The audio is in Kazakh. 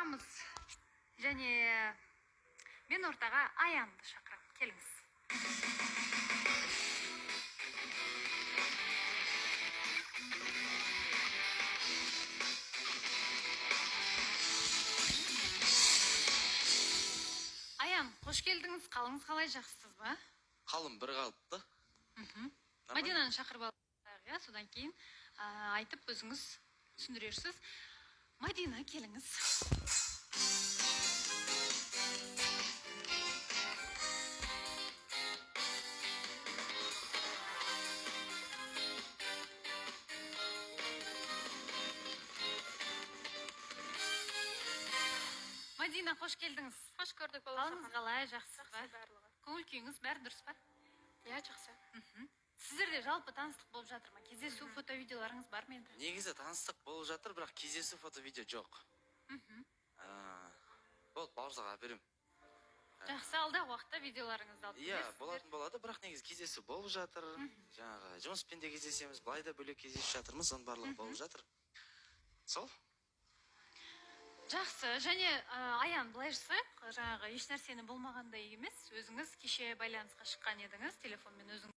шақырамыз. Және мен ортаға Аянды шақырам. Келіңіз. Аян, қош келдіңіз. Қалыңыз қалай, жақсысыз ба? Қалым бір қалыпты. Мадинаны шақырып алдық, содан кейін айтып өзіңіз түсіндірерсіз. Мадина, келіңіз. Мадина, қош келдіңіз. Қош көрдік, Қалыңыз қалай, жақсысыз ба? барлығы. Көңіл күйіңіз бәрі дұрыс па? Иә, жақсы. Сіздерде жалпы таныстық болып жатыр ма? Кездесу фото-видеоларыңыз бар ма енді? Негізі таныстық болып жатыр, бірақ кездесу фото-видео жоқ. Болды, бауырсаға берем. Жақсы, алдағы уақытта видеоларыңызды алып Иә, келесіздер. болатын болады, бірақ негізі кездесу болып жатыр. Жаңағы жұмыспен де кездесеміз, былай да бөлек кездесіп жатырмыз, оның барлығы болып жатыр. Сол? Жақсы, және Аян, былай жасайық, жаңағы еш нәрсені болмағандай емес, өзіңіз кеше байланысқа шыққан едіңіз, телефонмен өзіңіз